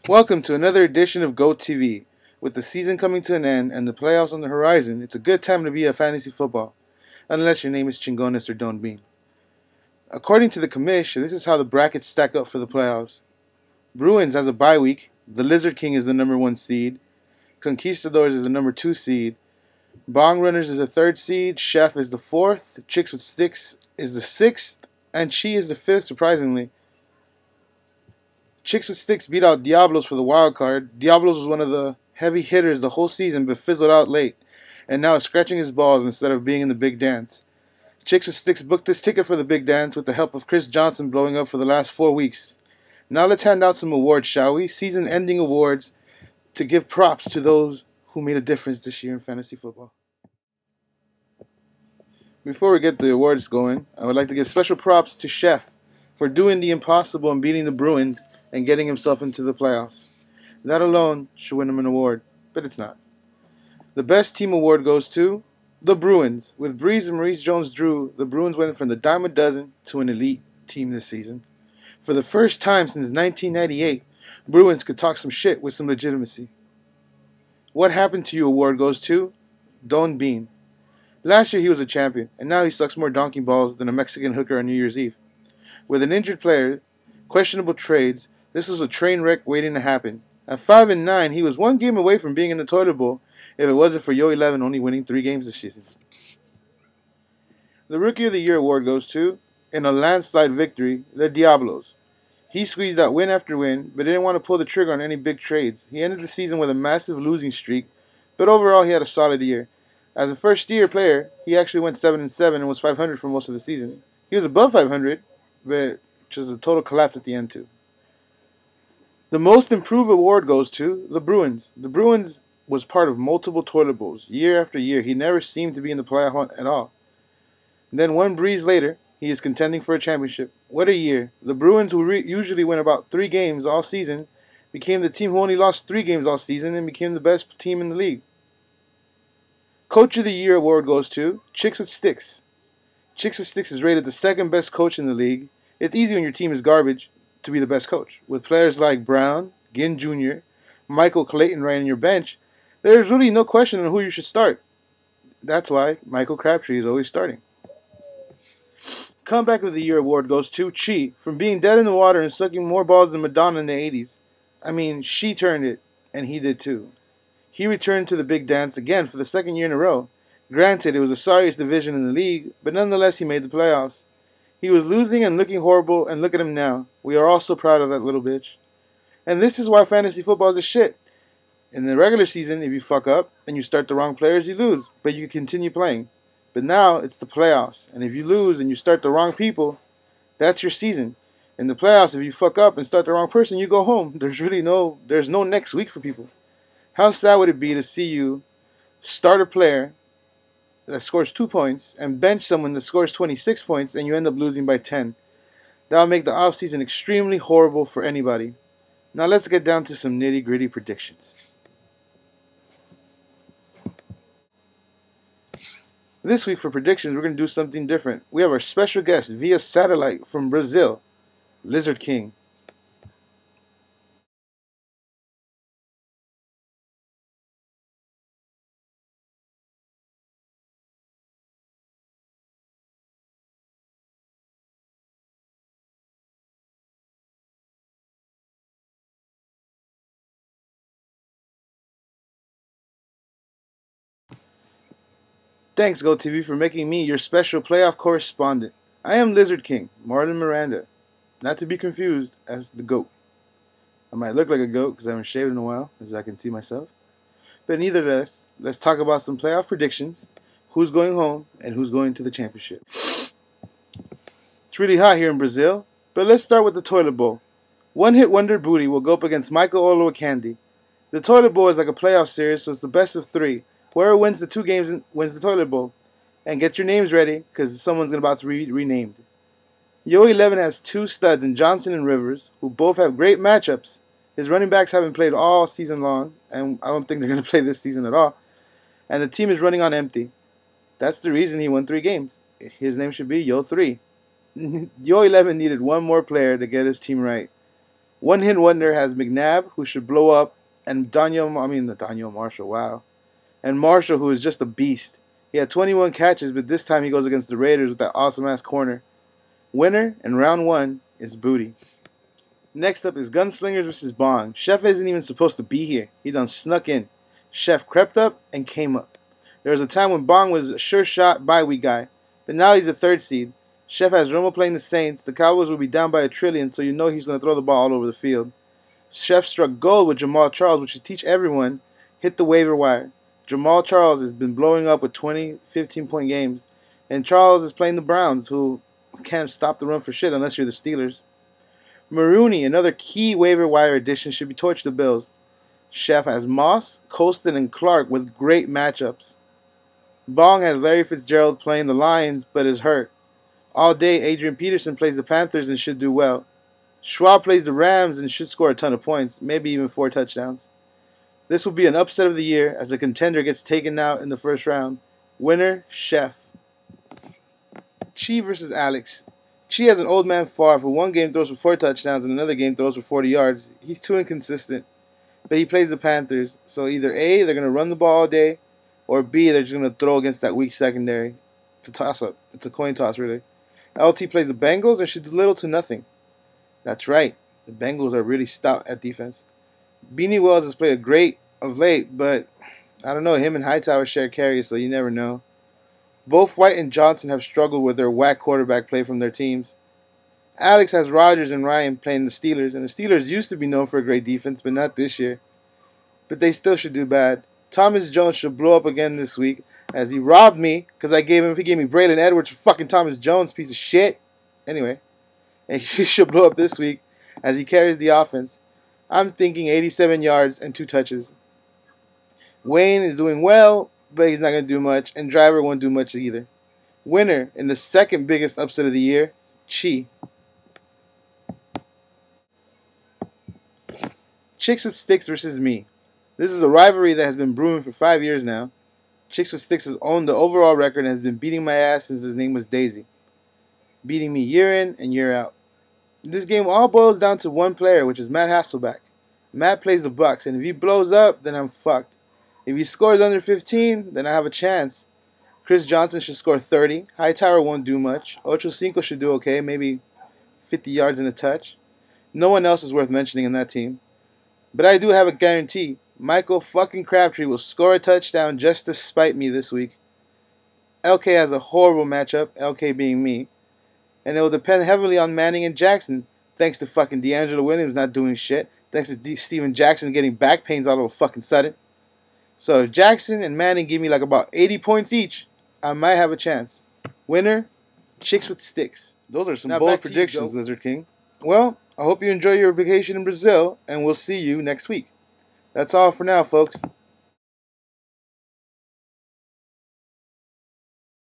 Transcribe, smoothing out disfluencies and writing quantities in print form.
Welcome to another edition of GOAT TV. With the season coming to an end and the playoffs on the horizon, it's a good time to be a fantasy football, unless your name is Chingones or Don Bean. According to the commish, this is how the brackets stack up for the playoffs. Bruins has a bye week. The Lizard King is the number 1 seed. Conquistadors is the number 2 seed. Bong Runners is the 3rd seed. Chef is the 4th. Chicks with Sticks is the 6th. And Chi is the 5th, surprisingly. Chicks with Sticks beat out Diablos for the wild card. Diablos was one of the heavy hitters the whole season but fizzled out late, and now is scratching his balls instead of being in the big dance. Chicks with Sticks booked this ticket for the big dance with the help of Chris Johnson blowing up for the last 4 weeks. Now let's hand out some awards, shall we? Season-ending awards to give props to those who made a difference this year in fantasy football. Before we get the awards going, I would like to give special props to Chef for doing the impossible and beating the Bruins and getting himself into the playoffs. That alone should win him an award, but it's not. The best team award goes to the Bruins. With Breeze and Maurice Jones-Drew, the Bruins went from the dime a dozen to an elite team this season. For the first time since 1998, Bruins could talk some shit with some legitimacy. What Happened to You award goes to Don Bean. Last year he was a champion, and now he sucks more donkey balls than a Mexican hooker on New Year's Eve. With an injured player, questionable trades, this was a train wreck waiting to happen. At 5-9, he was 1 game away from being in the toilet bowl if it wasn't for Yo 11 only winning 3 games this season. The Rookie of the Year award goes to, in a landslide victory, the Diablos. He squeezed out win after win, but didn't want to pull the trigger on any big trades. He ended the season with a massive losing streak, but overall he had a solid year. As a first-year player, he actually went 7-7 and was 500 for most of the season. He was above 500, but just a total collapse at the end too. The Most Improved award goes to the Bruins. The Bruins was part of multiple toilet bowls. Year after year, he never seemed to be in the playoff hunt at all. And then 1 breeze later, he is contending for a championship. What a year. The Bruins, who usually win about 3 games all season, became the team who only lost 3 games all season and became the best team in the league. Coach of the Year award goes to Chicks with Sticks. Chicks with Sticks is rated the 2nd best coach in the league. It's easy when your team is garbage to be the best coach. With players like Brown, Ginn Jr., Michael Clayton right on your bench, there's really no question on who you should start. That's why Michael Crabtree is always starting. Comeback of the Year award goes to Chi. From being dead in the water and sucking more balls than Madonna in the 80s. I mean, she turned it, and he did too. He returned to the big dance again for the 2nd year in a row. Granted, it was the sorriest division in the league, but nonetheless he made the playoffs. He was losing and looking horrible, and look at him now. We are all so proud of that little bitch. And this is why fantasy football is a shit. In the regular season, if you fuck up and you start the wrong players, you lose, but you can continue playing. But now, it's the playoffs, and if you lose and you start the wrong people, that's your season. In the playoffs, if you fuck up and start the wrong person, you go home. There's no next week for people. How sad would it be to see you start a player that scores 2 points and bench someone that scores 26 points and you end up losing by 10. That will make the offseason extremely horrible for anybody. Now let's get down to some nitty-gritty predictions. This week for predictions, we're going to do something different. We have our special guest via satellite from Brazil, Lizard King. Thanks, GoTV, for making me your special playoff correspondent. I am Lizard King, Marlon Miranda, not to be confused as the GOAT. I might look like a goat because I haven't shaved in a while, as I can see myself. But nevertheless, let's talk about some playoff predictions, who's going home, and who's going to the championship. It's really hot here in Brazil, but let's start with the toilet bowl. One-hit wonder Booty will go up against Michael Olowokandi. The toilet bowl is like a playoff series, so it's the best of 3. Whoever wins the 2 games wins the toilet bowl. And get your names ready, because someone's about to be renamed. Yo 11 has 2 studs in Johnson and Rivers, who both have great matchups. His running backs haven't played all season long, and I don't think they're going to play this season at all. And the team is running on empty. That's the reason he won 3 games. His name should be Yo 3. Yo 11 needed 1 more player to get his team right. One hit wonder has McNabb, who should blow up, and Daniel Marshall, wow. And Marshall, who is just a beast. He had 21 catches, but this time he goes against the Raiders with that awesome-ass corner. Winner in round 1 is Booty. Next up is Gunslingers versus Bong. Chef isn't even supposed to be here. He done snuck in. Chef crept up and came up. There was a time when Bong was a sure shot bye-week guy, but now he's a 3rd seed. Chef has Romo playing the Saints. The Cowboys will be down by 1 trillion, so you know he's going to throw the ball all over the field. Chef struck gold with Jamal Charles, which should teach everyone, hit the waiver wire. Jamal Charles has been blowing up with 20, 15-point games, and Charles is playing the Browns, who can't stop the run for shit unless you're the Steelers. Maroney, another key waiver wire addition, should be torched the Bills. Chef has Moss, Colston, and Clark with great matchups. Bong has Larry Fitzgerald playing the Lions, but is hurt. All day, Adrian Peterson plays the Panthers and should do well. Schwab plays the Rams and should score a ton of points, maybe even 4 touchdowns. This will be an upset of the year as a contender gets taken out in the 1st round. Winner, Chef. Chi versus Alex. Chi has an old man Favre who one game throws for 4 touchdowns and another game throws for 40 yards. He's too inconsistent. But he plays the Panthers, so either A, they're going to run the ball all day, or B, they're just going to throw against that weak secondary. It's a toss-up. It's a coin toss, really. LT plays the Bengals and should do little to nothing. That's right. The Bengals are really stout at defense. Beanie Wells has played great of late, but I don't know. Him and Hightower share carries, so you never know. Both White and Johnson have struggled with their whack quarterback play from their teams. Alex has Rodgers and Ryan playing the Steelers, and the Steelers used to be known for a great defense, but not this year. But they still should do bad. Thomas Jones should blow up again this week, as he robbed me because he gave me Braylon Edwards for fucking Thomas Jones, piece of shit. Anyway, and he should blow up this week as he carries the offense. I'm thinking 87 yards and 2 touches. Wayne is doing well, but he's not going to do much, and Driver won't do much either. Winner in the 2nd biggest upset of the year, Chi. Chicks with Sticks versus me. This is a rivalry that has been brewing for 5 years now. Chicks with Sticks has owned the overall record and has been beating my ass since his name was Daisy. Beating me year in and year out. This game all boils down to one player, which is Matt Hasselbeck. Matt plays the Bucks, and if he blows up, then I'm fucked. If he scores under 15, then I have a chance. Chris Johnson should score 30. Hightower won't do much. Ocho Cinco should do okay, maybe 50 yards and a touch. No one else is worth mentioning in that team. But I do have a guarantee. Michael fucking Crabtree will score a touchdown just to spite me this week. LK has a horrible matchup, LK being me. And it will depend heavily on Manning and Jackson, thanks to fucking D'Angelo Williams not doing shit. Thanks to Steven Jackson getting back pains all of a fucking sudden. So if Jackson and Manning give me like about 80 points each, I might have a chance. Winner, Chicks with Sticks. Those are some bold predictions, Lizard King. Well, I hope you enjoy your vacation in Brazil, and we'll see you next week. That's all for now, folks.